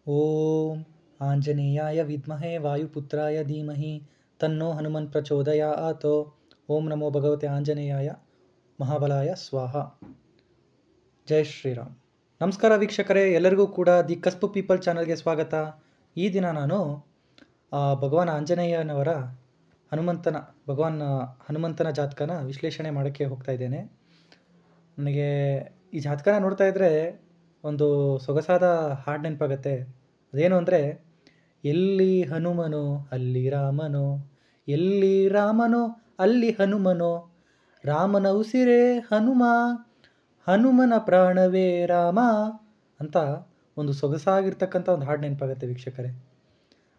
ಓಂ ಆಂಜನೇಯಾಯ ವಿದ್ಮಹೇ ವಾಯುಪುತ್ರಾಯ ಧೀಮಹಿ ತನ್ನೋ ಹನುಮನ್ ಪ್ರಚೋದಯಾತ್. ಓಂ ನಮೋ ಭಗವತೆ ಆಂಜನೇಯಾಯ ಮಹಾಬಲಾಯ ಸ್ವಾಹ. ಜೈ ಶ್ರೀರಾಮ್. ನಮಸ್ಕಾರ ವೀಕ್ಷಕರೇ, ಎಲ್ಲರಿಗೂ ಕೂಡ ದಿ ಕಸ್ಬ್ ಪೀಪಲ್ ಚಾನಲ್ಗೆ ಸ್ವಾಗತ. ಈ ದಿನ ನಾನು ಭಗವಾನ್ ಆಂಜನೇಯನವರ ಹನುಮಂತನ ಜಾತಕನ ವಿಶ್ಲೇಷಣೆ ಮಾಡೋಕ್ಕೆ ಹೋಗ್ತಾ ಇದ್ದೇನೆ. ನನಗೆ ಈ ಜಾತಕನ ನೋಡ್ತಾ ಇದ್ದರೆ ಒಂದು ಸೊಗಸಾದ ಹಾಡು ನೆನಪಾಗತ್ತೆ. ಅದೇನು ಅಂದರೆ, ಎಲ್ಲಿ ಹನುಮನೋ ಅಲ್ಲಿ ರಾಮನೋ, ಎಲ್ಲಿ ರಾಮನೋ ಅಲ್ಲಿ ಹನುಮನೋ, ರಾಮನ ಉಸಿರೇ ಹನುಮ, ಹನುಮನ ಪ್ರಾಣವೇ ರಾಮ ಅಂತ ಒಂದು ಸೊಗಸಾಗಿರ್ತಕ್ಕಂಥ ಒಂದು ಹಾಡು ನೆನಪಾಗತ್ತೆ ವೀಕ್ಷಕರೇ.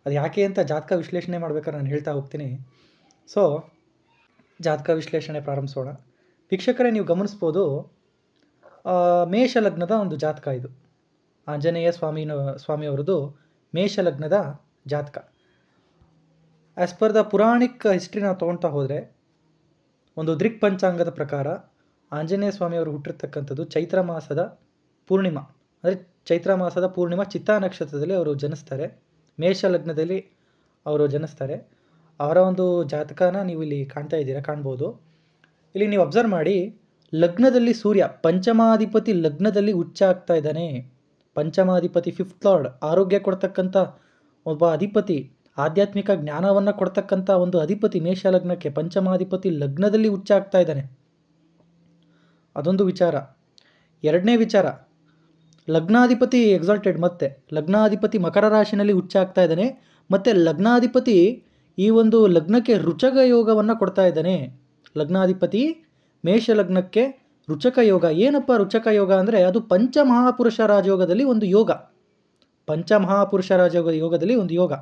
ಅದು ಯಾಕೆ ಅಂತ ಜಾತಕ ವಿಶ್ಲೇಷಣೆ ಮಾಡ್ಬೇಕಾದ್ರೆ ನಾನು ಹೇಳ್ತಾ ಹೋಗ್ತೀನಿ. ಸೊ ಜಾತಕ ವಿಶ್ಲೇಷಣೆ ಪ್ರಾರಂಭಿಸೋಣ. ವೀಕ್ಷಕರೇ, ನೀವು ಗಮನಿಸ್ಬೋದು, ಮೇಷ ಲಗ್ನದ ಒಂದು ಜಾತಕ ಇದು. ಆಂಜನೇಯ ಸ್ವಾಮಿಯವರದು ಮೇಷ ಲಗ್ನದ ಜಾತಕ. As per the Puranik history ನಾವು ತೊಗೊಳ್ತಾ ಹೋದರೆ, ಒಂದು ದೃಕ್ ಪಂಚಾಂಗದ ಪ್ರಕಾರ ಆಂಜನೇಯ ಸ್ವಾಮಿಯವರು ಹುಟ್ಟಿರ್ತಕ್ಕಂಥದ್ದು ಚೈತ್ರ ಮಾಸದ ಪೂರ್ಣಿಮಾ, ಅಂದರೆ ಚೈತ್ರ ಮಾಸದ ಪೂರ್ಣಿಮಾ ಚಿತ್ತಾ ನಕ್ಷತ್ರದಲ್ಲಿ ಅವರು ಜನಿಸ್ತಾರೆ. ಮೇಷ ಲಗ್ನದಲ್ಲಿ ಅವರು ಜನಿಸ್ತಾರೆ. ಅವರ ಒಂದು ಜಾತಕನ ನೀವು ಇಲ್ಲಿ ಕಾಣ್ಬೋದು. ಇಲ್ಲಿ ನೀವು ಅಬ್ಸರ್ವ್ ಮಾಡಿ, ಲಗ್ನದಲ್ಲಿ ಸೂರ್ಯ ಪಂಚಮಾಧಿಪತಿ ಲಗ್ನದಲ್ಲಿ ಉಚ್ಚ ಆಗ್ತಾ ಇದ್ದಾನೆ. ಪಂಚಮಾಧಿಪತಿ, ಫಿಫ್ತ್ ಲಾರ್ಡ್, ಆರೋಗ್ಯ ಕೊಡ್ತಕ್ಕಂಥ ಒಬ್ಬ ಅಧಿಪತಿ, ಆಧ್ಯಾತ್ಮಿಕ ಜ್ಞಾನವನ್ನು ಕೊಡ್ತಕ್ಕಂಥ ಒಂದು ಅಧಿಪತಿ ಮೇಷ ಲಗ್ನಕ್ಕೆ ಪಂಚಮಾಧಿಪತಿ ಲಗ್ನದಲ್ಲಿ ಉಚ್ಚ ಆಗ್ತಾ ಇದ್ದಾನೆ. ಅದೊಂದು ವಿಚಾರ. ಎರಡನೇ ವಿಚಾರ, ಲಗ್ನಾಧಿಪತಿ ಎಕ್ಸಾಲ್ಟೆಡ್, ಮತ್ತೆ ಲಗ್ನಾಧಿಪತಿ ಮಕರ ರಾಶಿನಲ್ಲಿ ಉಚ್ಚ ಆಗ್ತಾ ಇದ್ದಾನೆ. ಮತ್ತು ಲಗ್ನಾಧಿಪತಿ ಈ ಒಂದು ಲಗ್ನಕ್ಕೆ ರುಚಕ ಯೋಗವನ್ನು ಕೊಡ್ತಾ ಇದ್ದಾನೆ. ಲಗ್ನಾಧಿಪತಿ ಮೇಷ ಲಗ್ನಕ್ಕೆ ರುಚಕ ಯೋಗ. ಏನಪ್ಪ ರುಚಕ ಯೋಗ ಅಂದರೆ, ಅದು ಪಂಚಮಹಾಪುರುಷ ರಾಜಯೋಗದಲ್ಲಿ ಒಂದು ಯೋಗ. ಪಂಚಮಹಾಪುರುಷ ಯೋಗದಲ್ಲಿ ಒಂದು ಯೋಗ.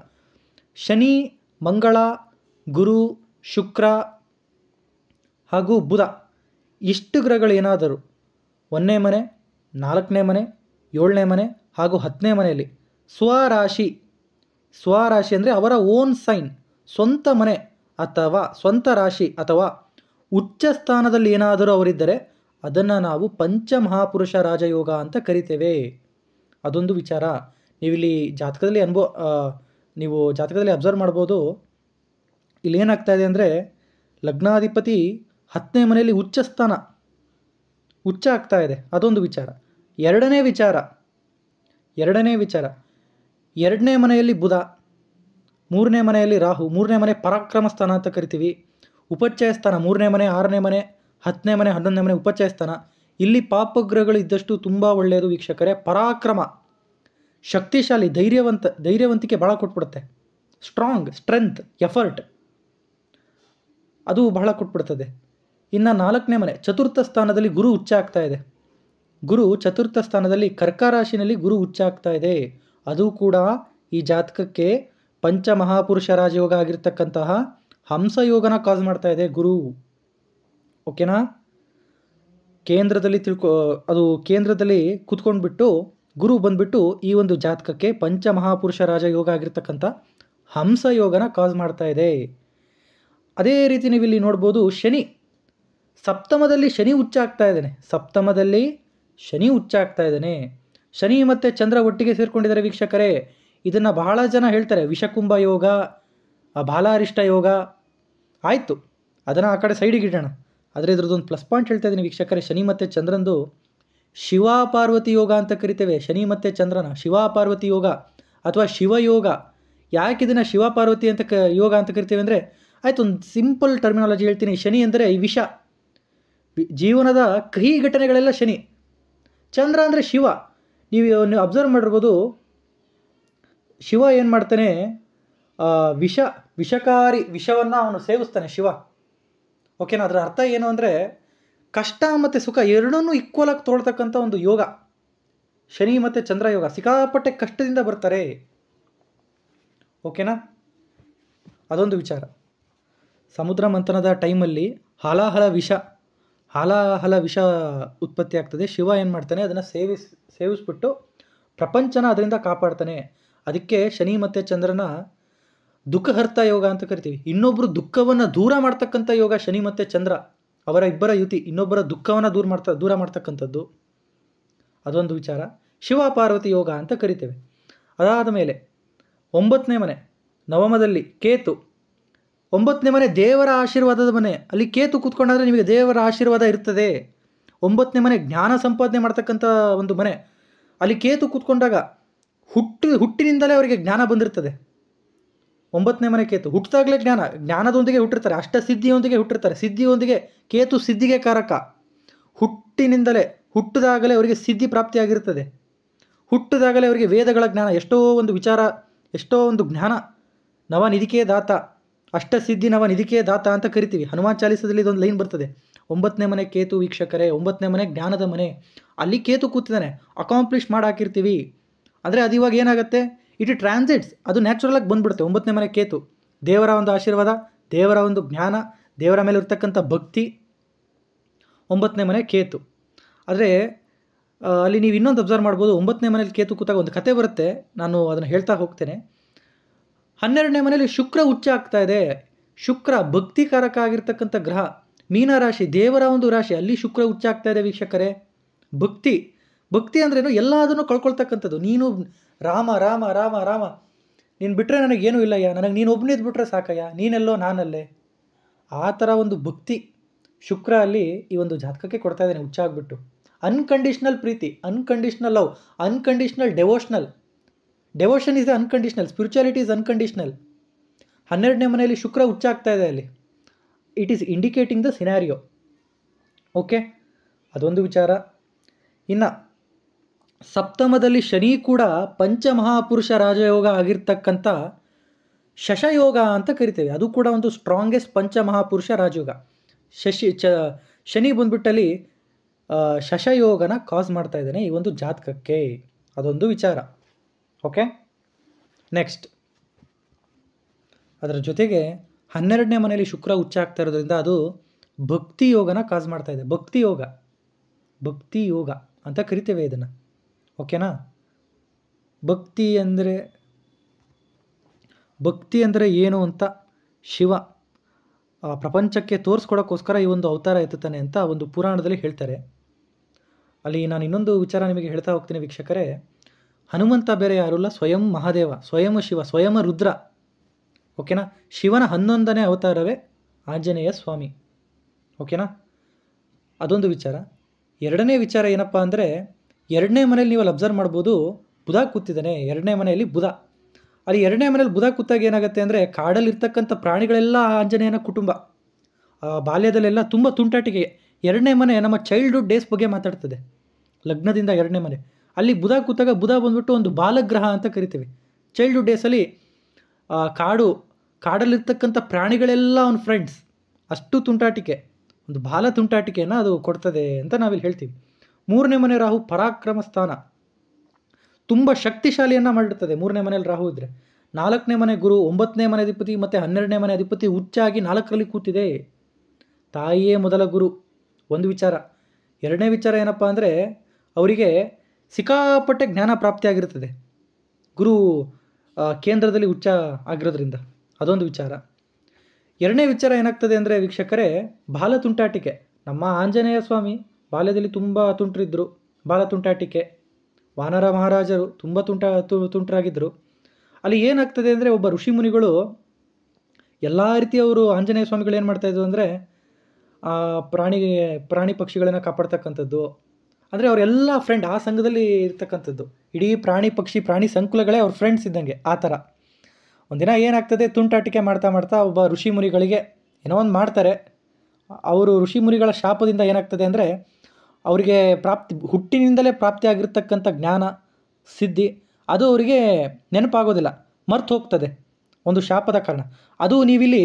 ಶನಿ, ಮಂಗಳ, ಗುರು, ಶುಕ್ರ ಹಾಗೂ ಬುಧ ಇಷ್ಟು ಗ್ರಹಗಳು ಏನಾದರೂ 1ನೇ ಮನೆ, 4ನೇ ಮನೆ, 7ನೇ ಮನೆ ಹಾಗೂ 10ನೇ ಮನೆಯಲ್ಲಿ ಸ್ವರಾಶಿ ಅಂದರೆ ಅವರ ಓನ್ ಸೈನ್, ಸ್ವಂತ ಮನೆ ಅಥವಾ ಸ್ವಂತ ರಾಶಿ ಅಥವಾ ಉಚ್ಚ ಸ್ಥಾನದಲ್ಲಿ ಏನಾದರೂ ಅವರಿದ್ದರೆ ಅದನ್ನು ನಾವು ಪಂಚಮಹಾಪುರುಷ ರಾಜಯೋಗ ಅಂತ ಕರಿತೇವೆ. ಅದೊಂದು ವಿಚಾರ. ನೀವಿಲ್ಲಿ ಜಾತಕದಲ್ಲಿ ಅಬ್ಸರ್ವ್ ಮಾಡ್ಬೋದು. ಇಲ್ಲಿ ಏನಾಗ್ತಾ ಇದೆ ಅಂದರೆ, ಲಗ್ನಾಧಿಪತಿ 10ನೇ ಮನೆಯಲ್ಲಿ ಉಚ್ಚ ಆಗ್ತಾ ಇದೆ. ಅದೊಂದು ವಿಚಾರ. ಎರಡನೇ ವಿಚಾರ, 2ನೇ ಮನೆಯಲ್ಲಿ ಬುಧ, 3ನೇ ಮನೆಯಲ್ಲಿ ರಾಹು. 3ನೇ ಮನೆ ಪರಾಕ್ರಮ ಸ್ಥಾನ ಅಂತ ಕರಿತೀವಿ. ಉಪಚಯ ಸ್ಥಾನ 3ನೇ ಮನೆ, 6ನೇ ಮನೆ, 10ನೇ ಮನೆ, 11ನೇ ಮನೆ ಉಪಚಯ ಸ್ಥಾನ. ಇಲ್ಲಿ ಪಾಪಗ್ರಹಗಳು ಇದ್ದಷ್ಟು ತುಂಬ ಒಳ್ಳೆಯದು ವೀಕ್ಷಕರೇ. ಪರಾಕ್ರಮ, ಶಕ್ತಿಶಾಲಿ, ಧೈರ್ಯವಂತಿಕೆ ಬಹಳ ಕೊಟ್ಬಿಡುತ್ತೆ. ಸ್ಟ್ರೆಂತ್, ಎಫರ್ಟ್ ಅದು ಬಹಳ ಕೊಟ್ಬಿಡ್ತದೆ. ಇನ್ನು 4ನೇ ಮನೆ ಚತುರ್ಥ ಸ್ಥಾನದಲ್ಲಿ ಗುರು ಉಚ್ಚ ಆಗ್ತಾ ಇದೆ. ಗುರು ಚತುರ್ಥ ಸ್ಥಾನದಲ್ಲಿ ಕರ್ಕ ರಾಶಿನಲ್ಲಿ ಗುರು ಉಚ್ಚ ಆಗ್ತಾ ಇದೆ. ಅದು ಕೂಡ ಈ ಜಾತಕಕ್ಕೆ ಪಂಚಮಹಾಪುರುಷ ರಾಜಯೋಗ ಆಗಿರ್ತಕ್ಕಂತಹ ಹಂಸಯೋಗನ ಕಾಸ್ ಮಾಡ್ತಾ ಇದೆ ಗುರು. ಓಕೆನಾ? ಕೇಂದ್ರದಲ್ಲಿ ಕೂತ್ಕೊಂಡ್ಬಿಟ್ಟು ಗುರು ಬಂದ್ಬಿಟ್ಟು ಈ ಒಂದು ಜಾತಕಕ್ಕೆ ಪಂಚಮಹಾಪುರುಷ ರಾಜಯೋಗ ಆಗಿರ್ತಕ್ಕಂಥ ಹಂಸಯೋಗನ ಕಾಸ್ ಮಾಡ್ತಾ ಇದೆ. ಅದೇ ರೀತಿ ನೀವು ಇಲ್ಲಿ ನೋಡ್ಬೋದು, ಸಪ್ತಮದಲ್ಲಿ ಶನಿ ಉಚ್ಚ ಆಗ್ತಾ ಇದ್ದಾನೆ. ಶನಿ ಮತ್ತು ಚಂದ್ರ ಒಟ್ಟಿಗೆ ಸೇರ್ಕೊಂಡಿದ್ದಾರೆ ವೀಕ್ಷಕರೇ. ಇದನ್ನು ಬಹಳ ಜನ ಹೇಳ್ತಾರೆ ವಿಷಕುಂಭ ಯೋಗ, ಬಾಲಾರಿಷ್ಟ ಯೋಗ. ಆಯಿತು, ಅದನ್ನು ಆ ಕಡೆ ಸೈಡಿಗೆ ಇಡೋಣ. ಆದರೆ ಇದ್ರದ್ದೊಂದು ಪ್ಲಸ್ ಪಾಯಿಂಟ್ ಹೇಳ್ತಾ ಇದ್ದೀನಿ ವೀಕ್ಷಕರೇ. ಶನಿ ಮತ್ತು ಚಂದ್ರಂದು ಶಿವಾಪಾರ್ವತಿ ಯೋಗ ಅಂತ ಕರಿತೇವೆ. ಶನಿ ಮತ್ತು ಚಂದ್ರನ ಶಿವಾಪಾರ್ವತಿ ಯೋಗ ಅಥವಾ ಶಿವಯೋಗ. ಯಾಕೆ ಇದನ್ನು ಶಿವಪಾರ್ವತಿ ಅಂತ ಯೋಗ ಅಂತ ಕರಿತೇವೆ ಅಂದರೆ, ಆಯಿತು, ಒಂದು ಸಿಂಪಲ್ ಟರ್ಮಿನಾಲಜಿ ಹೇಳ್ತೀನಿ. ಶನಿ ಅಂದರೆ ಈ ವಿಷ, ಜೀವನದ ಕಹಿ ಘಟನೆಗಳೆಲ್ಲ ಶನಿ. ಚಂದ್ರ ಅಂದರೆ ಶಿವ. ನೀವು ಅಬ್ಸರ್ವ್ ಮಾಡಿರ್ಬೋದು, ಶಿವ ಏನು ಮಾಡ್ತಾನೆ, ವಿಷಕಾರಿ ವಿಷವನ್ನು ಅವನು ಸೇವಿಸ್ತಾನೆ ಶಿವ. ಓಕೆನಾ? ಅದರ ಅರ್ಥ ಏನು ಅಂದರೆ, ಕಷ್ಟ ಮತ್ತು ಸುಖ ಎರಡನ್ನೂ ಈಕ್ವಲ್ ಆಗಿ ತೊಗೊಳ್ತಕ್ಕಂಥ ಒಂದು ಯೋಗ ಶನಿ ಮತ್ತು ಚಂದ್ರ ಯೋಗ. ಸಿಕ್ಕಾಪಟ್ಟೆ ಕಷ್ಟದಿಂದ ಬರ್ತಾರೆ. ಓಕೆನಾ? ಅದೊಂದು ವಿಚಾರ. ಸಮುದ್ರ ಮಂಥನದ ಟೈಮಲ್ಲಿ ಹಾಲಾಹಲ ವಿಷ ಉತ್ಪತ್ತಿ ಆಗ್ತದೆ. ಶಿವ ಏನು ಮಾಡ್ತಾನೆ, ಅದನ್ನು ಸೇವಿಸ್ಬಿಟ್ಟು ಪ್ರಪಂಚನ ಅದರಿಂದ ಕಾಪಾಡ್ತಾನೆ. ಅದಕ್ಕೆ ಶನಿ ಮತ್ತು ಚಂದ್ರನ ದುಃಖಹರ್ತ ಯೋಗ ಅಂತ ಕರಿತೀವಿ. ಇನ್ನೊಬ್ಬರು ದುಃಖವನ್ನು ದೂರ ಮಾಡ್ತಕ್ಕಂಥ ಯೋಗ ಶನಿ ಮತ್ತು ಚಂದ್ರ, ಅವರ ಇಬ್ಬರ ಯುತಿ, ಇನ್ನೊಬ್ಬರ ದುಃಖವನ್ನು ದೂರ ಮಾಡ್ತಕ್ಕಂಥದ್ದು. ಅದೊಂದು ವಿಚಾರ. ಶಿವ ಪಾರ್ವತಿ ಯೋಗ ಅಂತ ಕರಿತೇವೆ. ಅದಾದ ಮೇಲೆ 9ನೇ ಮನೆ ನವಮದಲ್ಲಿ ಕೇತು. 9ನೇ ಮನೆ ದೇವರ ಆಶೀರ್ವಾದದ ಮನೆ. ಅಲ್ಲಿ ಕೇತು ಕೂತ್ಕೊಂಡಾದರೆ ನಿಮಗೆ ದೇವರ ಆಶೀರ್ವಾದ ಇರ್ತದೆ. 9ನೇ ಮನೆ ಜ್ಞಾನ ಸಂಪಾದನೆ ಮಾಡ್ತಕ್ಕಂಥ ಒಂದು ಮನೆ. ಅಲ್ಲಿ ಕೇತು ಕೂತ್ಕೊಂಡಾಗ ಹುಟ್ಟಿನಿಂದಲೇ ಅವರಿಗೆ ಜ್ಞಾನ ಬಂದಿರ್ತದೆ. 9ನೇ ಮನೆ ಕೇತು ಹುಟ್ಟಿದಾಗಲೇ ಜ್ಞಾನದೊಂದಿಗೆ ಹುಟ್ಟಿರ್ತಾರೆ, ಅಷ್ಟಸಿದ್ಧಿಯೊಂದಿಗೆ ಹುಟ್ಟಿರ್ತಾರೆ. ಸಿದ್ಧಿಯೊಂದಿಗೆ ಕೇತು ಸಿದ್ಧಿಗೆ ಕಾರಕ. ಹುಟ್ಟಿದಾಗಲೇ ಅವರಿಗೆ ಸಿದ್ಧಿ ಪ್ರಾಪ್ತಿಯಾಗಿರ್ತದೆ. ಹುಟ್ಟಿದಾಗಲೇ ಅವರಿಗೆ ವೇದಗಳ ಜ್ಞಾನ, ಎಷ್ಟೋ ಒಂದು ವಿಚಾರ, ಎಷ್ಟೋ ಒಂದು ಜ್ಞಾನ. ನವನಿಧಿಕೆ ದಾತ, ಅಷ್ಟಸಿದ್ಧಿ ನವನಿಧಿಕೆ ದಾತ ಅಂತ ಕರಿತೀವಿ. ಹನುಮಾನ್ ಚಾಲಿಸದಲ್ಲಿ ಇದೊಂದು ಲೈನ್ ಬರ್ತದೆ. 9ನೇ ಮನೆ ಕೇತು ವೀಕ್ಷಕರೇ, 9ನೇ ಮನೆ ಜ್ಞಾನದ ಮನೆ. ಅಲ್ಲಿ ಕೇತು ಕೂತಿದ್ದಾನೆ, ಅಕಾಂಪ್ಲಿಷ್ ಮಾಡಾಕಿರ್ತೀವಿ. ಅಂದರೆ ಅದು ಇವಾಗ ಏನಾಗುತ್ತೆ, ಇಟ್ ಟ್ರಾನ್ಸಿಟ್ಸ್, ಅದು ನ್ಯಾಚುರಲಾಗಿ ಬಂದ್ಬಿಡುತ್ತೆ. 9ನೇ ಮನೆ ಕೇತು ದೇವರ ಒಂದು ಆಶೀರ್ವಾದ, ದೇವರ ಒಂದು ಜ್ಞಾನ, ದೇವರ ಮೇಲೆ ಇರ್ತಕ್ಕಂಥ ಭಕ್ತಿ. 9ನೇ ಮನೆ ಕೇತು. ಆದರೆ ಅಲ್ಲಿ ನೀವು ಇನ್ನೊಂದು ಅಬ್ಸರ್ವ್ ಮಾಡ್ಬೋದು. 9ನೇ ಮನೇಲಿ ಕೇತು ಕೂತಾಗ ಒಂದು ಕತೆ ಬರುತ್ತೆ, ನಾನು ಅದನ್ನು ಹೇಳ್ತಾ ಹೋಗ್ತೇನೆ. 12ನೇ ಮನೇಲಿ ಶುಕ್ರ ಉಚ್ಚ ಆಗ್ತಾ ಇದೆ. ಶುಕ್ರ ಭಕ್ತಿಕಾರಕ ಆಗಿರ್ತಕ್ಕಂಥ ಗ್ರಹ. ಮೀನರಾಶಿ ದೇವರ ಒಂದು ರಾಶಿ, ಅಲ್ಲಿ ಶುಕ್ರ ಉಚ್ಚ ಆಗ್ತಾ ಇದೆ ವೀಕ್ಷಕರೇ. ಭಕ್ತಿ ಅಂದ್ರೇನು, ಎಲ್ಲದನ್ನು ಕಳ್ಕೊಳ್ತಕ್ಕಂಥದ್ದು. ನೀನು ರಾಮ ರಾಮ ರಾಮ ರಾಮ, ನೀನು ಬಿಟ್ಟರೆ ನನಗೇನೂ ಇಲ್ಲಯ್ಯ, ನನಗೆ ನೀನು ಒಬ್ಬನಿದ್ದು ಬಿಟ್ಟರೆ ಸಾಕಯ್ಯ, ನೀನೆಲ್ಲೋ ನಾನಲ್ಲೇ, ಆ ಥರ ಒಂದು ಭಕ್ತಿ ಶುಕ್ರ ಅಲ್ಲಿ ಈ ಒಂದು ಜಾತಕಕ್ಕೆ ಕೊಡ್ತಾ ಇದ್ದಾನೆ ಉಚ್ಚ ಆಗಿಬಿಟ್ಟು. ಅನ್ಕಂಡೀಷ್ನಲ್ ಪ್ರೀತಿ, unconditional love, unconditional devotion is unconditional, spirituality is unconditional. 12ನೇ ಮನೆಯಲ್ಲಿ ಶುಕ್ರ ಉಚ್ಚ ಆಗ್ತಾ ಇದೆ ಅಲ್ಲಿ. It is indicating the scenario. Okay, ಅದೊಂದು ವಿಚಾರ. ಇನ್ನು ಸಪ್ತಮದಲ್ಲಿ ಶನಿ ಕೂಡ ಪಂಚಮಹಾಪುರುಷ ರಾಜಯೋಗ ಆಗಿರ್ತಕ್ಕಂಥ ಶಶಯೋಗ ಅಂತ ಕರಿತೇವೆ. ಅದು ಕೂಡ ಒಂದು ಸ್ಟ್ರಾಂಗೆಸ್ಟ್ ಪಂಚಮಹಾಪುರುಷ ರಾಜಯೋಗ. ಶನಿ ಬಂದ್ಬಿಟ್ಟಲ್ಲಿ ಶಶಯೋಗನ ಕಾಸ್ ಮಾಡ್ತಾ ಇದ್ದಾನೆ ಈ ಒಂದು ಜಾತಕಕ್ಕೆ. ಅದೊಂದು ವಿಚಾರ. ಓಕೆ, ನೆಕ್ಸ್ಟ್ ಅದರ ಜೊತೆಗೆ 12ನೇ ಮನೆಯಲ್ಲಿ ಶುಕ್ರ ಉಚ್ಚ ಆಗ್ತಾ ಇರೋದ್ರಿಂದ ಅದು ಭಕ್ತಿ ಯೋಗನ ಕಾಸ್ ಮಾಡ್ತಾ ಇದೆ. ಭಕ್ತಿ ಯೋಗ ಅಂತ ಕರಿತೇವೆ ಇದನ್ನು. ಓಕೆನಾ? ಭಕ್ತಿ ಅಂದರೆ ಏನು ಅಂತ ಶಿವ ಪ್ರಪಂಚಕ್ಕೆ ತೋರಿಸ್ಕೊಡೋಕ್ಕೋಸ್ಕರ ಈ ಒಂದು ಅವತಾರ ಎತ್ತುತ್ತಾನೆ ಅಂತ ಒಂದು ಪುರಾಣದಲ್ಲಿ ಹೇಳ್ತಾರೆ. ಅಲ್ಲಿ ನಾನು ಇನ್ನೊಂದು ವಿಚಾರ ನಿಮಗೆ ಹೇಳ್ತಾ ಹೋಗ್ತೀನಿ ವೀಕ್ಷಕರೇ. ಹನುಮಂತ ಬೇರೆ ಯಾರಲ್ಲ, ಸ್ವಯಂ ಮಹಾದೇವ, ಸ್ವಯಂ ಶಿವ, ಸ್ವಯಂ ರುದ್ರ. ಓಕೆನಾ? ಶಿವನ 11ನೇ ಅವತಾರವೇ ಆಂಜನೇಯ ಸ್ವಾಮಿ. ಓಕೆನಾ? ಅದೊಂದು ವಿಚಾರ. ಎರಡನೇ ವಿಚಾರ ಏನಪ್ಪ ಅಂದರೆ, 2ನೇ ಮನೆಯಲ್ಲಿ ನೀವು ಅಲ್ಲಿ ಅಬ್ಸರ್ವ್ ಮಾಡ್ಬೋದು, ಬುಧ ಕೂತಿದ್ದಾನೆ 2ನೇ ಮನೆಯಲ್ಲಿ ಬುಧ. ಅಲ್ಲಿ 2ನೇ ಮನೇಲಿ ಬುಧ ಕೂತಾಗ ಏನಾಗುತ್ತೆ ಅಂದರೆ, ಕಾಡಲ್ಲಿರ್ತಕ್ಕಂಥ ಪ್ರಾಣಿಗಳೆಲ್ಲ ಆಂಜನೇಯನ ಕುಟುಂಬ. ಬಾಲ್ಯದಲ್ಲೆಲ್ಲ ತುಂಬ ತುಂಟಾಟಿಕೆ. 2ನೇ ಮನೆ ನಮ್ಮ ಚೈಲ್ಡ್ಹುಡ್ ಡೇಸ್ ಬಗ್ಗೆ ಮಾತಾಡ್ತದೆ. ಲಗ್ನದಿಂದ 2ನೇ ಮನೆ ಅಲ್ಲಿ ಬುಧ ಕೂತಾಗ, ಬುಧ ಬಂದ್ಬಿಟ್ಟು ಒಂದು ಬಾಲಗ್ರಹ ಅಂತ ಕರಿತೀವಿ. ಚೈಲ್ಡ್ಹುಡ್ ಡೇಸಲ್ಲಿ ಕಾಡಲ್ಲಿರ್ತಕ್ಕಂಥ ಪ್ರಾಣಿಗಳೆಲ್ಲ ಅವನ ಫ್ರೆಂಡ್ಸ್. ಅಷ್ಟು ತುಂಟಾಟಿಕೆ, ಒಂದು ಬಾಲ ತುಂಟಾಟಿಕೆಯನ್ನು ಅದು ಕೊಡ್ತದೆ ಅಂತ ನಾವಿಲ್ಲಿ ಹೇಳ್ತೀವಿ. 3ನೇ ಮನೆ ರಾಹು ಪರಾಕ್ರಮ ಸ್ಥಾನ, ತುಂಬ ಶಕ್ತಿಶಾಲಿಯನ್ನು ಮಾಡಿರ್ತದೆ 3ನೇ ಮನೇಲಿ ರಾಹು ಇದ್ದರೆ. 4ನೇ ಮನೆ ಗುರು, 9ನೇ ಮನೆ ಅಧಿಪತಿ ಮತ್ತು 12ನೇ ಮನೆ ಅಧಿಪತಿ ಉಚ್ಚಾಗಿ 4ರಲ್ಲಿ ಕೂತಿದೆ. ತಾಯಿಯೇ ಮೊದಲ ಗುರು, ಒಂದು ವಿಚಾರ. ಎರಡನೇ ವಿಚಾರ ಏನಪ್ಪ ಅಂದರೆ, ಅವರಿಗೆ ಸಿಕ್ಕಾಪಟ್ಟೆ ಜ್ಞಾನ ಪ್ರಾಪ್ತಿಯಾಗಿರ್ತದೆ ಗುರು ಕೇಂದ್ರದಲ್ಲಿ ಉಚ್ಚ ಆಗಿರೋದ್ರಿಂದ. ಅದೊಂದು ವಿಚಾರ. ಎರಡನೇ ವಿಚಾರ ಏನಾಗ್ತದೆ ಅಂದರೆ ವೀಕ್ಷಕರೇ, ಬಾಲ ತುಂಟಾಟಿಕೆ. ನಮ್ಮ ಆಂಜನೇಯ ಸ್ವಾಮಿ ಬಾಲ್ಯದಲ್ಲಿ ತುಂಬ ತುಂಟರಿದ್ದರು, ಬಾಲ ತುಂಟಾಟಿಕೆ. ವಾನರ ಮಹಾರಾಜರು ತುಂಬ ತುಂಟರಾಗಿದ್ದರು. ಅಲ್ಲಿ ಏನಾಗ್ತದೆ ಅಂದರೆ, ಒಬ್ಬ ಋಷಿ ಮುನಿಗಳು ಎಲ್ಲ ರೀತಿಯವರು ಆಂಜನೇಯ ಸ್ವಾಮಿಗಳು ಏನು ಮಾಡ್ತಾಯಿದ್ರು ಅಂದರೆ, ಪ್ರಾಣಿ ಪಕ್ಷಿಗಳನ್ನು ಕಾಪಾಡ್ತಕ್ಕಂಥದ್ದು. ಅಂದರೆ ಅವರೆಲ್ಲ ಫ್ರೆಂಡ್, ಆ ಸಂಘದಲ್ಲಿ ಇರ್ತಕ್ಕಂಥದ್ದು. ಇಡೀ ಪ್ರಾಣಿ ಸಂಕುಲಗಳೇ ಅವ್ರ ಫ್ರೆಂಡ್ಸ್ ಇದ್ದಂಗೆ. ಆ ಥರ ಒಂದಿನ ಏನಾಗ್ತದೆ, ತುಂಟಾಟಿಕೆ ಮಾಡ್ತಾ ಒಬ್ಬ ಋಷಿ ಮುನಿಗಳಿಗೆ ಏನೋ ಒಂದು ಮಾಡ್ತಾರೆ. ಅವರು ಋಷಿ ಮುನಿಗಳ ಶಾಪದಿಂದ ಏನಾಗ್ತದೆ ಅಂದರೆ, ಅವರಿಗೆ ಹುಟ್ಟಿನಿಂದಲೇ ಪ್ರಾಪ್ತಿಯಾಗಿರ್ತಕ್ಕಂಥ ಜ್ಞಾನ ಸಿದ್ಧಿ ಅದು ಅವರಿಗೆ ನೆನಪಾಗೋದಿಲ್ಲ, ಮರ್ತು ಹೋಗ್ತದೆ, ಒಂದು ಶಾಪದ ಕಾರಣ. ಅದು ನೀವಿಲ್ಲಿ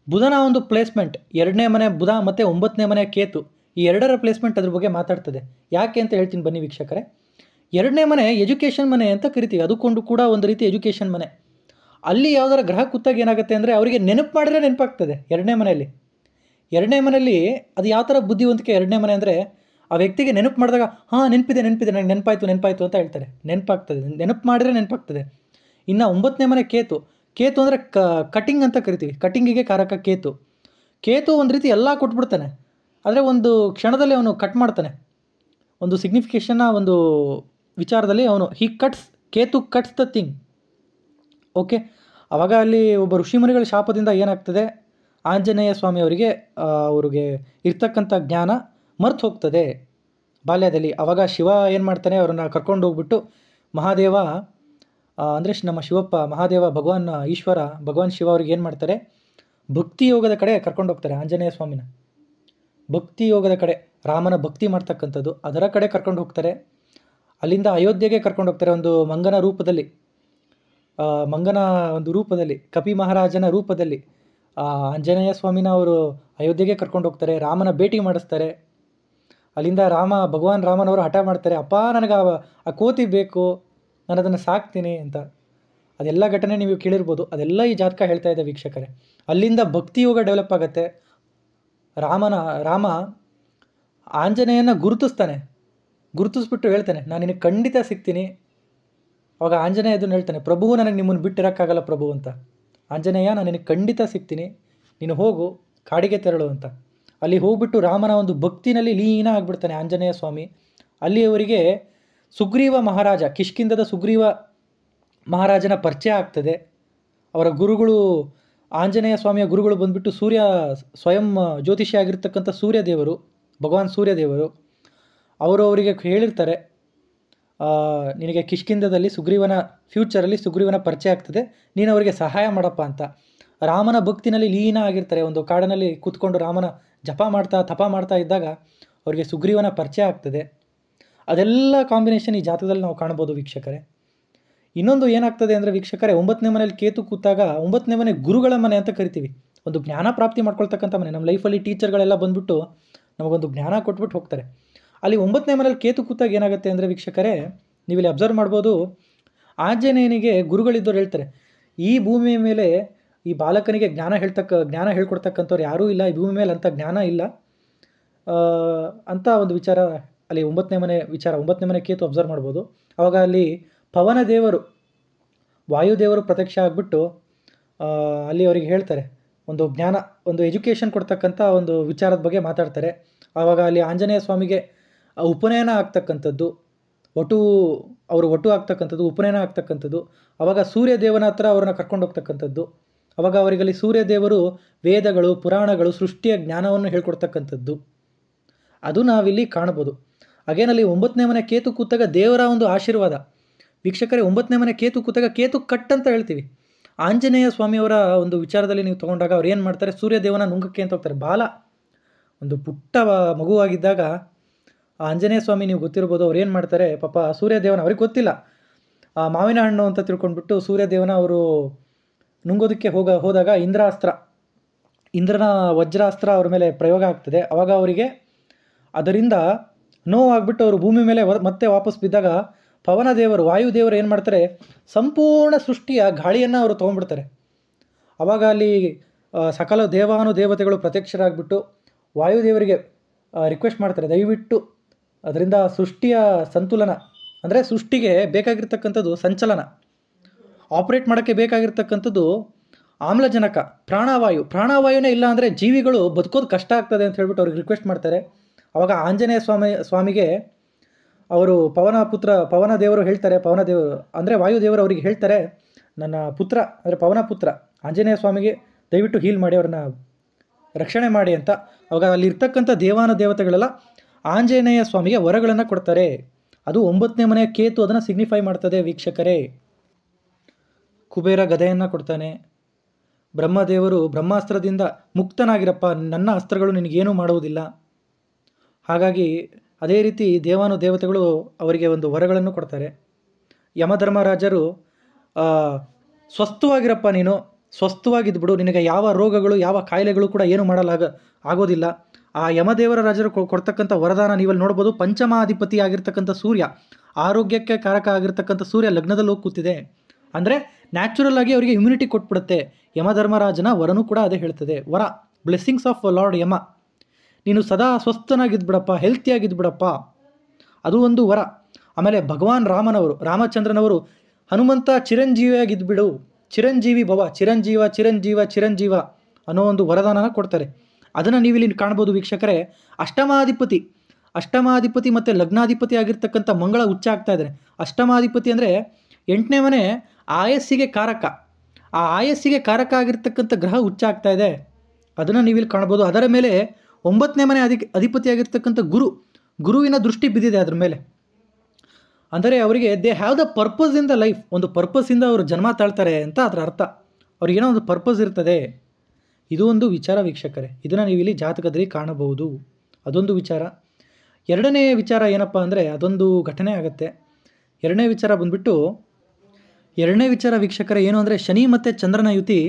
ಬುಧನ ಒಂದು ಪ್ಲೇಸ್ಮೆಂಟ್, 2ನೇ ಮನೆ ಬುಧ ಮತ್ತು 9ನೇ ಮನೆ ಕೇತು, ಈ ಎರಡರ ಪ್ಲೇಸ್ಮೆಂಟ್ ಅದ್ರ ಬಗ್ಗೆ ಮಾತಾಡ್ತದೆ. ಯಾಕೆ ಅಂತ ಹೇಳ್ತೀನಿ ಬನ್ನಿ ವೀಕ್ಷಕರೇ. 2ನೇ ಮನೆ ಎಜುಕೇಷನ್ ಮನೆ ಅಂತ ಕರಿತೀವಿ, ಅದಕ್ಕೊಂಡು ಕೂಡ ಒಂದು ರೀತಿ ಎಜುಕೇಷನ್ ಮನೆ. ಅಲ್ಲಿ ಯಾವುದರ ಗ್ರಹ ಕೂತಾಗ ಏನಾಗುತ್ತೆ ಅಂದರೆ, ಅವರಿಗೆ ನೆನಪು ಮಾಡಿದ್ರೆ ನೆನಪಾಗ್ತದೆ. 2ನೇ ಮನೆಯಲ್ಲಿ ಅದು ಯಾವ ಥರ ಬುದ್ಧಿವಂತಿಕೆ 2ನೇ ಮನೆ ಅಂದರೆ, ಆ ವ್ಯಕ್ತಿಗೆ ನೆನಪು ಮಾಡಿದಾಗ ನೆನಪಿದೆ ನನಗೆ ನೆನಪಾಯಿತು ಅಂತ ಹೇಳ್ತಾರೆ. ನೆನಪು ಮಾಡಿದ್ರೆ ನೆನಪಾಗ್ತದೆ. ಇನ್ನು 9ನೇ ಮನೆ ಕೇತು ಅಂದರೆ ಕಟಿಂಗ್ ಅಂತ ಕರಿತೀವಿ, ಕಟಿಂಗಿಗೆ ಕಾರಕ ಕೇತು ಒಂದು ರೀತಿ ಎಲ್ಲ ಕೊಟ್ಬಿಡ್ತಾನೆ. ಆದರೆ ಒಂದು ಕ್ಷಣದಲ್ಲಿ ಅವನು ಕಟ್ ಮಾಡ್ತಾನೆ. ಒಂದು ಸಿಗ್ನಿಫಿಕೇಷನ್ನ ಒಂದು ವಿಚಾರದಲ್ಲಿ ಅವನು he cuts Ketu cuts the thing. Okay, ಆವಾಗ ಅಲ್ಲಿ ಒಬ್ಬ ಋಷಿಮುನಿಗಳ ಶಾಪದಿಂದ ಏನಾಗ್ತದೆ, ಆಂಜನೇಯ ಸ್ವಾಮಿ ಅವ್ರಿಗೆ ಇರ್ತಕ್ಕಂಥ ಜ್ಞಾನ ಮರ್ತು ಹೋಗ್ತದೆ ಬಾಲ್ಯದಲ್ಲಿ. ಆವಾಗ ಶಿವ ಏನು ಮಾಡ್ತಾನೆ, ಅವ್ರನ್ನ ಕರ್ಕೊಂಡು ಹೋಗ್ಬಿಟ್ಟು ಮಹಾದೇವ ಅಂದರೆ ನಮ್ಮ ಶಿವಪ್ಪ ಮಹಾದೇವ ಭಗವಾನ್ ಈಶ್ವರ ಭಗವಾನ್ ಶಿವ ಅವ್ರಿಗೆ ಏನು ಮಾಡ್ತಾರೆ, ಭಕ್ತಿ ಯೋಗದ ಕಡೆ ಕರ್ಕೊಂಡು ಹೋಗ್ತಾರೆ. ಆಂಜನೇಯ ಸ್ವಾಮಿನ ಭಕ್ತಿ ಯೋಗದ ಕಡೆ, ರಾಮನ ಭಕ್ತಿ ಮಾಡ್ತಕ್ಕಂಥದ್ದು ಅದರ ಕಡೆ ಕರ್ಕೊಂಡು ಹೋಗ್ತಾರೆ. ಅಲ್ಲಿಂದ ಅಯೋಧ್ಯೆಗೆ ಕರ್ಕೊಂಡು ಹೋಗ್ತಾರೆ, ಒಂದು ಮಂಗನ ರೂಪದಲ್ಲಿ, ಮಂಗನ ಒಂದು ರೂಪದಲ್ಲಿ, ಕಪಿ ಮಹಾರಾಜನ ರೂಪದಲ್ಲಿ ಆಂಜನೇಯ ಸ್ವಾಮಿನ ಅವರು ಅಯೋಧ್ಯೆಗೆ ಕರ್ಕೊಂಡು ಹೋಗ್ತಾರೆ. ರಾಮನ ಭೇಟಿ ಮಾಡಿಸ್ತಾರೆ. ಅಲ್ಲಿಂದ ಭಗವಾನ್ ರಾಮನವರು ಹಠ ಮಾಡ್ತಾರೆ, ಅಪ್ಪ ನನಗೆ ಆ ಕೋತಿ ಬೇಕು, ನಾನು ಅದನ್ನು ಸಾಕ್ತೀನಿ ಅಂತ. ಅದೆಲ್ಲ ಘಟನೆ ನೀವು ಕೇಳಿರ್ಬೋದು. ಅದೆಲ್ಲ ಈ ಜಾತಕ ಹೇಳ್ತಾ ಇದೆ ವೀಕ್ಷಕರೇ. ಅಲ್ಲಿಂದ ಭಕ್ತಿಯೋಗ ಡೆವಲಪ್ ಆಗುತ್ತೆ. ರಾಮ ಆಂಜನೇಯನ ಗುರುತಿಸ್ಬಿಟ್ಟು ಹೇಳ್ತಾನೆ, ನಾನು ನಿನಗೆ ಖಂಡಿತ ಸಿಗ್ತೀನಿ. ಅವಾಗ ಆಂಜನೇಯ ಅದನ್ನು ಹೇಳ್ತಾನೆ, ಪ್ರಭು ನನಗೆ ನಿಮ್ಮನ್ನು ಬಿಟ್ಟಿರೋಕ್ಕಾಗಲ್ಲ ಪ್ರಭು ಅಂತ. ಆಂಜನೇಯ, ನಾನು ನಿನಗೆ ಖಂಡಿತ ಸಿಗ್ತೀನಿ, ನೀನು ಹೋಗು, ಕಾಡಿಗೆ ತೆರಳು ಅಂತ. ಅಲ್ಲಿ ಹೋಗ್ಬಿಟ್ಟು ರಾಮನ ಒಂದು ಭಕ್ತಿನಲ್ಲಿ ಲೀನ ಆಗಿಬಿಡ್ತಾನೆ ಆಂಜನೇಯ ಸ್ವಾಮಿ. ಅಲ್ಲಿಯವರಿಗೆ ಸುಗ್ರೀವ ಮಹಾರಾಜ, ಕಿಷ್ಕಿಂಧದ ಸುಗ್ರೀವ ಮಹಾರಾಜನ ಪರಿಚಯ ಆಗ್ತದೆ. ಅವರ ಗುರುಗಳು, ಆಂಜನೇಯ ಸ್ವಾಮಿಯ ಗುರುಗಳು ಬಂದುಬಿಟ್ಟು ಸ್ವಯಂ ಜ್ಯೋತಿಷಿ ಆಗಿರ್ತಕ್ಕಂಥ ಸೂರ್ಯದೇವರು, ಭಗವಾನ್ ಸೂರ್ಯದೇವರು. ಅವರಿಗೆ ಹೇಳಿರ್ತಾರೆ, ನಿನಗೆ ಕಿಷ್ಕಿಂಧದಲ್ಲಿ ಫ್ಯೂಚರಲ್ಲಿ ಸುಗ್ರೀವನ ಪರಿಚಯ ಆಗ್ತದೆ, ನೀನು ಅವರಿಗೆ ಸಹಾಯ ಮಾಡಪ್ಪ ಅಂತ. ರಾಮನ ಭಕ್ತಿನಲ್ಲಿ ಲೀನ ಆಗಿರ್ತಾರೆ. ಒಂದು ಕಾಡಿನಲ್ಲಿ ಕೂತ್ಕೊಂಡು ರಾಮನ ತಪ ಮಾಡ್ತಾ ಇದ್ದಾಗ ಅವರಿಗೆ ಸುಗ್ರೀವನ ಪರಿಚಯ ಆಗ್ತದೆ. ಅದೆಲ್ಲ ಕಾಂಬಿನೇಷನ್ ಈ ಜಾತಕದಲ್ಲಿ ನಾವು ಕಾಣ್ಬೋದು ವೀಕ್ಷಕರೇ. ಇನ್ನೊಂದು ಏನಾಗ್ತದೆ ಅಂದರೆ ವೀಕ್ಷಕರೇ, 9ನೇ ಮನೇಲಿ ಕೇತು ಕೂತಾಗ, 9ನೇ ಮನೆ ಗುರುಗಳ ಮನೆ ಅಂತ ಕರಿತೀವಿ. ಒಂದು ಜ್ಞಾನ ಪ್ರಾಪ್ತಿ ಮಾಡ್ಕೊಳ್ತಕ್ಕಂಥ ಮನೆ. ನಮ್ಮ ಲೈಫಲ್ಲಿ ಟೀಚರ್ಗಳೆಲ್ಲ ಬಂದುಬಿಟ್ಟು ನಮಗೊಂದು ಜ್ಞಾನ ಕೊಟ್ಬಿಟ್ಟು ಹೋಗ್ತಾರೆ. ಅಲ್ಲಿ 9ನೇ ಮನೇಲಿ ಕೇತು ಕೂತಾಗ ಏನಾಗುತ್ತೆ ಅಂದರೆ ವೀಕ್ಷಕರೇ, ನೀವಿಲ್ಲಿ ಅಬ್ಸರ್ವ್ ಮಾಡ್ಬೋದು, ಆಂಜನೇಯನಿಗೆ ಗುರುಗಳಿದ್ದವ್ರು ಹೇಳ್ತಾರೆ, ಈ ಭೂಮಿಯ ಮೇಲೆ ಈ ಬಾಲಕನಿಗೆ ಜ್ಞಾನ ಹೇಳ್ಕೊಡ್ತಕ್ಕಂಥವ್ರು ಯಾರೂ ಇಲ್ಲ, ಈ ಭೂಮಿ ಮೇಲೆ ಅಂಥ ಜ್ಞಾನ ಇಲ್ಲ ಅಂತ ಒಂದು ವಿಚಾರ ಅಲ್ಲಿ 9ನೇ ಮನೆ ಕೇತು ಅಬ್ಸರ್ವ್ ಮಾಡ್ಬೋದು. ಆವಾಗ ಅಲ್ಲಿ ಪವನ ದೇವರು, ವಾಯುದೇವರು ಪ್ರತ್ಯಕ್ಷ ಆಗಿಬಿಟ್ಟು ಅಲ್ಲಿ ಅವರಿಗೆ ಹೇಳ್ತಾರೆ, ಒಂದು ಎಜುಕೇಷನ್ ಕೊಡ್ತಕ್ಕಂಥ ಒಂದು ವಿಚಾರದ ಬಗ್ಗೆ ಮಾತಾಡ್ತಾರೆ. ಆವಾಗ ಅಲ್ಲಿ ಆಂಜನೇಯ ಸ್ವಾಮಿಗೆ ಉಪನಯನ ಆಗ್ತಕ್ಕಂಥದ್ದು, ಒಟು ಆಗ್ತಕ್ಕಂಥದ್ದು, ಉಪನಯನ ಆಗ್ತಕ್ಕಂಥದ್ದು. ಆವಾಗ ಸೂರ್ಯದೇವನ ಹತ್ರ ಅವ್ರನ್ನ ಕರ್ಕೊಂಡು ಹೋಗ್ತಕ್ಕಂಥದ್ದು. ಆವಾಗ ಅವರಿಗಲ್ಲಿ ಸೂರ್ಯದೇವರು ವೇದಗಳು, ಪುರಾಣಗಳು, ಸೃಷ್ಟಿಯ ಜ್ಞಾನವನ್ನು ಹೇಳ್ಕೊಡ್ತಕ್ಕಂಥದ್ದು. ಅದು ನಾವಿಲ್ಲಿ ಕಾಣ್ಬೋದು. ಹಾಗೇನಲ್ಲಿ 9ನೇ ಮನೆ ಕೇತು ಕೂತಾಗ ದೇವರ ಒಂದು ಆಶೀರ್ವಾದ ವೀಕ್ಷಕರೇ. 9ನೇ ಮನೆ ಕೇತು ಕೂತಾಗ ಕೇತು ಕಟ್ ಅಂತ ಹೇಳ್ತೀವಿ. ಆಂಜನೇಯ ಸ್ವಾಮಿಯವರ ಒಂದು ವಿಚಾರದಲ್ಲಿ ನೀವು ತೊಗೊಂಡಾಗ ಅವ್ರು ಏನು ಮಾಡ್ತಾರೆ, ಸೂರ್ಯದೇವನ ನುಂಗಕ್ಕೆ ಅಂತ ಹೋಗ್ತಾರೆ. ಒಂದು ಪುಟ್ಟ ಮಗುವಾಗಿದ್ದಾಗ ಆಂಜನೇಯ ಸ್ವಾಮಿ, ನೀವು ಗೊತ್ತಿರ್ಬೋದು, ಅವ್ರು ಏನು ಮಾಡ್ತಾರೆ, ಪಾಪ ಸೂರ್ಯದೇವನ ಅವ್ರಿಗೆ ಗೊತ್ತಿಲ್ಲ, ಮಾವಿನ ಹಣ್ಣು ಅಂತ ತಿಳ್ಕೊಂಡ್ಬಿಟ್ಟು ಸೂರ್ಯದೇವನ ಅವರು ನುಂಗೋದಕ್ಕೆ ಹೋದಾಗ ಇಂದ್ರನ ವಜ್ರಾಸ್ತ್ರ ಅವ್ರ ಮೇಲೆ ಪ್ರಯೋಗ ಆಗ್ತದೆ. ಆವಾಗ ಅವರಿಗೆ ಅದರಿಂದ ನೋವಾಗ್ಬಿಟ್ಟು ಅವರು ಭೂಮಿ ಮೇಲೆ ಮತ್ತೆ ವಾಪಸ್ ಬಿದ್ದಾಗ ವಾಯುದೇವರು ಏನು ಮಾಡ್ತಾರೆ, ಸಂಪೂರ್ಣ ಸೃಷ್ಟಿಯ ಗಾಳಿಯನ್ನು ಅವರು ತೊಗೊಂಡ್ಬಿಡ್ತಾರೆ. ಆವಾಗ ಅಲ್ಲಿ ಸಕಲ ದೇವತೆಗಳು ಪ್ರತ್ಯಕ್ಷರಾಗ್ಬಿಟ್ಟು ವಾಯುದೇವರಿಗೆ ರಿಕ್ವೆಸ್ಟ್ ಮಾಡ್ತಾರೆ, ದಯವಿಟ್ಟು ಅದರಿಂದ ಸೃಷ್ಟಿಯ ಸಂತುಲನ, ಅಂದರೆ ಸೃಷ್ಟಿಗೆ ಬೇಕಾಗಿರ್ತಕ್ಕಂಥದ್ದು ಸಂಚಲನ, ಆಪ್ರೇಟ್ ಮಾಡೋಕ್ಕೆ ಬೇಕಾಗಿರ್ತಕ್ಕಂಥದ್ದು ಆಮ್ಲಜನಕ, ಪ್ರಾಣವಾಯುನೇ ಇಲ್ಲ ಅಂದರೆ ಜೀವಿಗಳು ಬದುಕೋದು ಕಷ್ಟ ಆಗ್ತದೆ ಅಂತ ಹೇಳ್ಬಿಟ್ಟು ಅವ್ರಿಗೆ ರಿಕ್ವೆಸ್ಟ್ ಮಾಡ್ತಾರೆ. ಆವಾಗ ಆಂಜನೇಯ ಸ್ವಾಮಿಗೆ ಅವರು ಪವನ ದೇವರು ಹೇಳ್ತಾರೆ, ಅಂದರೆ ವಾಯುದೇವರು ಅವರಿಗೆ ಹೇಳ್ತಾರೆ, ನನ್ನ ಪುತ್ರ ಅಂದರೆ ಪವನ ಪುತ್ರ ಆಂಜನೇಯ ಸ್ವಾಮಿಗೆ ದಯವಿಟ್ಟು ಹೀಲ್ ಮಾಡಿ, ಅವ್ರನ್ನ ರಕ್ಷಣೆ ಮಾಡಿ ಅಂತ. ಅವಾಗ ಅಲ್ಲಿರ್ತಕ್ಕಂಥ ದೇವತೆಗಳೆಲ್ಲ ಆಂಜನೇಯ ಸ್ವಾಮಿಗೆ ವರಗಳನ್ನು ಕೊಡ್ತಾರೆ. ಅದು 9ನೇ ಮನೆಯ ಕೇತು ಅದನ್ನು ಸಿಗ್ನಿಫೈ ಮಾಡ್ತದೆ ವೀಕ್ಷಕರೇ. ಕುಬೇರ ಗದೆಯನ್ನು ಕೊಡ್ತಾನೆ. ಬ್ರಹ್ಮದೇವರು ಬ್ರಹ್ಮಾಸ್ತ್ರದಿಂದ ಮುಕ್ತನಾಗಿರಪ್ಪ, ನನ್ನ ಅಸ್ತ್ರಗಳು ನಿನಗೇನೂ ಮಾಡುವುದಿಲ್ಲ. ಹಾಗಾಗಿ ಅದೇ ರೀತಿ ದೇವತೆಗಳು ಅವರಿಗೆ ಒಂದು ವರಗಳನ್ನು ಕೊಡ್ತಾರೆ. ಯಮಧರ್ಮರಾಜರು ಸ್ವಸ್ಥವಾಗಿರಪ್ಪ, ನೀನು ಸ್ವಸ್ಥವಾಗಿದ್ಬಿಡು, ನಿನಗೆ ಯಾವ ರೋಗಗಳು ಯಾವ ಕಾಯಿಲೆಗಳು ಕೂಡ ಏನು ಆಗೋದಿಲ್ಲ. ಆ ಯಮದೇವರ ರಾಜರು ಕೊಡ್ತಕ್ಕಂಥ ವರದಾನ ನೀವಲ್ಲಿ ನೋಡ್ಬೋದು. ಪಂಚಮಾಧಿಪತಿ ಆಗಿರ್ತಕ್ಕಂಥ ಸೂರ್ಯ, ಆರೋಗ್ಯಕ್ಕೆ ಕಾರಕ ಆಗಿರ್ತಕ್ಕಂಥ ಸೂರ್ಯ ಲಗ್ನದಲ್ಲಿ ಹೋಗಿ ಕೂತಿದೆ ಅಂದರೆ ನ್ಯಾಚುರಲ್ ಆಗಿ ಅವರಿಗೆ ಇಮ್ಯುನಿಟಿ ಕೊಟ್ಬಿಡುತ್ತೆ. ಯಮಧರ್ಮರಾಜನ ವರನೂ ಕೂಡ ಅದೇ ಹೇಳ್ತದೆ. ವರ, ಬ್ಲೆಸ್ಸಿಂಗ್ಸ್ ಆಫ್ ಲಾರ್ಡ್ ಯಮ, ನೀನು ಸದಾ ಸ್ವಸ್ಥನಾಗಿದ್ಬಿಡಪ್ಪ, ಹೆಲ್ತಿಯಾಗಿದ್ಬಿಡಪ್ಪ, ಅದು ಒಂದು ವರ. ಆಮೇಲೆ ಭಗವಾನ್ ರಾಮಚಂದ್ರನವರು ಹನುಮಂತ ಚಿರಂಜೀವಿಯಾಗಿದ್ಬಿಡು, ಚಿರಂಜೀವಿ ಭವ, ಚಿರಂಜೀವ ಅನ್ನೋ ಒಂದು ವರದಾನನ ಕೊಡ್ತಾರೆ. ಅದನ್ನು ನೀವಿಲ್ಲಿ ಕಾಣ್ಬೋದು ವೀಕ್ಷಕರೇ. ಅಷ್ಟಮಾಧಿಪತಿ ಮತ್ತು ಲಗ್ನಾಧಿಪತಿ ಆಗಿರ್ತಕ್ಕಂಥ ಮಂಗಳ ಉಚ್ಚ ಆಗ್ತಾ ಇದ್ದಾರೆ. ಅಷ್ಟಮಾಧಿಪತಿ ಅಂದರೆ 8ನೇ ಮನೆ ಆಯಸ್ಸಿಗೆ ಕಾರಕ. ಆ ಆಯಸ್ಸಿಗೆ ಕಾರಕ ಆಗಿರ್ತಕ್ಕಂಥ ಗ್ರಹ ಉಚ್ಚ ಆಗ್ತಾ ಇದೆ, ಅದನ್ನು ನೀವಿಲ್ಲಿ ಕಾಣ್ಬೋದು. ಅದರ ಮೇಲೆ 9ನೇ ಮನೆ ಅಧಿಪತಿಯಾಗಿರ್ತಕ್ಕಂಥ ಗುರುವಿನ ದೃಷ್ಟಿ ಬಿದ್ದಿದೆ ಅದ್ರ ಮೇಲೆ. ಅಂದರೆ ಅವರಿಗೆ they have the purpose in the life, ಒಂದು ಪರ್ಪಸ್ಸಿಂದ ಅವರು ಜನ್ಮ ತಾಳ್ತಾರೆ ಅಂತ ಅದರ ಅರ್ಥ. ಅವ್ರಿಗೇನೋ ಒಂದು ಪರ್ಪಸ್ ಇರ್ತದೆ. ಇದು ಒಂದು ವಿಚಾರ ವೀಕ್ಷಕರೇ, ಇದನ್ನು ನೀವು ಇಲ್ಲಿ ಜಾತಕದಲ್ಲಿ ಕಾಣಬಹುದು. ಅದೊಂದು ವಿಚಾರ. ಎರಡನೇ ವಿಚಾರ ಏನಪ್ಪ ಅಂದರೆ ಅದೊಂದು ಘಟನೆ ಆಗುತ್ತೆ. ಎರಡನೇ ವಿಚಾರ ವೀಕ್ಷಕರೇ ಏನು ಅಂದರೆ ಶನಿ ಮತ್ತು ಚಂದ್ರನ ಯುತಿ.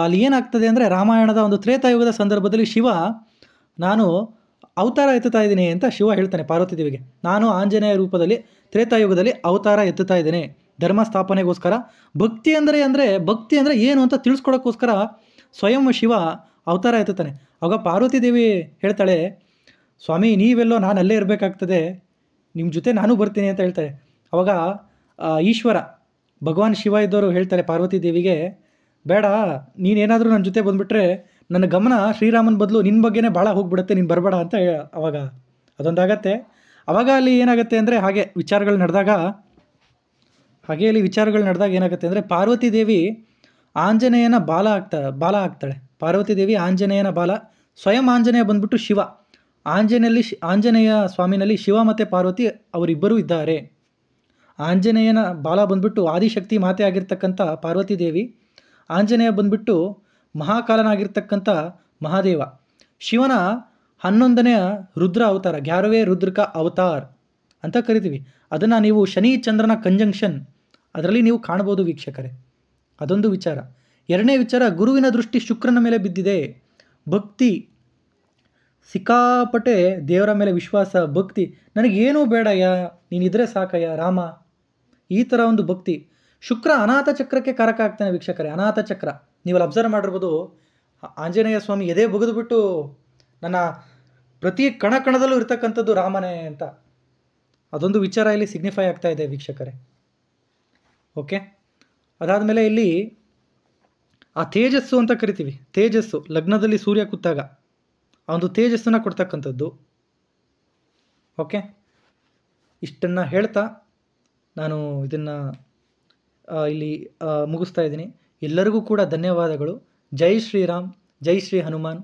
ಅಲ್ಲಿ ಏನಾಗ್ತದೆ ಅಂದರೆ ರಾಮಾಯಣದ ಒಂದು ತ್ರೇತಾಯುಗದ ಸಂದರ್ಭದಲ್ಲಿ ಶಿವ ನಾನು ಅವತಾರ ಎತ್ತುತ್ತಾ ಇದ್ದೀನಿ ಅಂತ ಶಿವ ಹೇಳ್ತಾನೆ ಪಾರ್ವತಿ ದೇವಿಗೆ. ನಾನು ಆಂಜನೇಯ ರೂಪದಲ್ಲಿ ತ್ರೇತಾಯುಗದಲ್ಲಿ ಅವತಾರ ಎತ್ತುತ್ತಾ ಇದ್ದೇನೆ ಧರ್ಮ ಸ್ಥಾಪನೆಗೋಸ್ಕರ. ಭಕ್ತಿ ಅಂದರೆ ಏನು ಅಂತ ತಿಳಿಸ್ಕೊಡೋಕ್ಕೋಸ್ಕರ ಸ್ವಯಂ ಶಿವ ಅವತಾರ ಎತ್ತುತ್ತಾನೆ. ಆವಾಗ ಪಾರ್ವತಿ ದೇವಿ ಹೇಳ್ತಾಳೆ, ಸ್ವಾಮಿ ನೀವೆಲ್ಲೋ ನಾನು ಅಲ್ಲೇ ಇರಬೇಕಾಗ್ತದೆ, ನಿಮ್ಮ ಜೊತೆ ನಾನು ಬರ್ತೀನಿ ಅಂತ ಹೇಳ್ತಾರೆ. ಆವಾಗ ಈಶ್ವರ ಭಗವಾನ್ ಶಿವ ಇದ್ದವರು ಹೇಳ್ತಾರೆ ಪಾರ್ವತಿ ದೇವಿಗೆ, ಬೇಡ, ನೀನೇನಾದರೂ ನನ್ನ ಜೊತೆ ಬಂದುಬಿಟ್ರೆ ನನ್ನ ಗಮನ ಶ್ರೀರಾಮನ ಬದಲು ನಿನ್ನ ಬಗ್ಗೆನೇ ಭಾಳ ಹೋಗ್ಬಿಡುತ್ತೆ, ನೀನು ಬರಬೇಡ ಅಂತ ಅವಾಗ ಅದೊಂದಾಗತ್ತೆ. ಆವಾಗ ಅಲ್ಲಿ ಏನಾಗುತ್ತೆ ಅಂದರೆ ಹಾಗೆ ವಿಚಾರಗಳು ನಡೆದಾಗ ಏನಾಗುತ್ತೆ ಅಂದರೆ ಪಾರ್ವತಿ ದೇವಿ ಆಂಜನೇಯನ ಬಾಲ ಆಗ್ತಾಳೆ. ಪಾರ್ವತಿ ದೇವಿ ಆಂಜನೇಯನ ಬಾಲ, ಸ್ವಯಂ ಆಂಜನೇಯ ಬಂದ್ಬಿಟ್ಟು ಶಿವ. ಆಂಜನೇಯ ಸ್ವಾಮಿನಲ್ಲಿ ಶಿವ ಮತ್ತು ಪಾರ್ವತಿ ಅವರಿಬ್ಬರೂ ಇದ್ದಾರೆ. ಆಂಜನೇಯನ ಬಾಲ ಬಂದ್ಬಿಟ್ಟು ಆದಿಶಕ್ತಿ ಮಾತೆ ಆಗಿರ್ತಕ್ಕಂಥ ಪಾರ್ವತಿ ದೇವಿ, ಆಂಜನೇಯ ಬಂದ್ಬಿಟ್ಟು ಮಹಾಕಾಲನಾಗಿರ್ತಕ್ಕಂಥ ಮಹಾದೇವ. ಶಿವನ 11ನೇ ರುದ್ರ ಅವತಾರ, ಗ್ಯಾರವೇ ರುದ್ರಕ ಅವತಾರ್ ಅಂತ ಕರಿತೀವಿ. ಅದನ್ನು ನೀವು ಶನಿ ಚಂದ್ರನ ಕಂಜಂಕ್ಷನ್ ಅದರಲ್ಲಿ ನೀವು ಕಾಣ್ಬೋದು ವೀಕ್ಷಕರೇ. ಅದೊಂದು ವಿಚಾರ. ಎರಡನೇ ವಿಚಾರ, ಗುರುವಿನ ದೃಷ್ಟಿ ಶುಕ್ರನ ಮೇಲೆ ಬಿದ್ದಿದೆ. ಭಕ್ತಿ, ಸಿಕ್ಕಾಪಟ್ಟೆ ದೇವರ ಮೇಲೆ ವಿಶ್ವಾಸ, ಭಕ್ತಿ. ನನಗೇನೂ ಬೇಡಯ್ಯ, ನೀನಿದ್ರೆ ಸಾಕಯ್ಯ ರಾಮ, ಈ ಥರ ಒಂದು ಭಕ್ತಿ. ಶುಕ್ರ ಅನಾಥ ಚಕ್ರಕ್ಕೆ ಕಾರಕ ಆಗ್ತಾನೆ ವೀಕ್ಷಕರೇ. ಅನಾಥ ಚಕ್ರ ನೀವಲ್ಲಿ ಅಬ್ಸರ್ವ್ ಮಾಡಿರ್ಬೋದು. ಆಂಜನೇಯ ಸ್ವಾಮಿ ಎದೆ ಬಗೆದುಬಿಟ್ಟು ನನ್ನ ಪ್ರತಿ ಕಣದಲ್ಲೂ ಇರ್ತಕ್ಕಂಥದ್ದು ರಾಮನೇ ಅಂತ. ಅದೊಂದು ವಿಚಾರ ಇಲ್ಲಿ ಸಿಗ್ನಿಫೈ ಆಗ್ತಾ ಇದೆ ವೀಕ್ಷಕರೇ. ಓಕೆ, ಅದಾದಮೇಲೆ ಇಲ್ಲಿ ಆ ತೇಜಸ್ಸು ಅಂತ ಕರಿತೀವಿ. ತೇಜಸ್ಸು ಲಗ್ನದಲ್ಲಿ ಸೂರ್ಯ ಕೂತಾಗ ಆ ಒಂದು ತೇಜಸ್ಸನ್ನು ಕೊಡ್ತಕ್ಕಂಥದ್ದು. ಓಕೆ, ಇಷ್ಟನ್ನು ಹೇಳ್ತಾ ನಾನು ಇದನ್ನು ಇಲ್ಲಿ ಮುಗಿಸ್ತಾ ಇದ್ದೀನಿ. ಎಲ್ಲರಿಗೂ ಕೂಡ ಧನ್ಯವಾದಗಳು. ಜೈ ಶ್ರೀರಾಮ್, ಜೈ ಶ್ರೀ ಹನುಮಾನ್.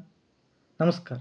ನಮಸ್ಕಾರ.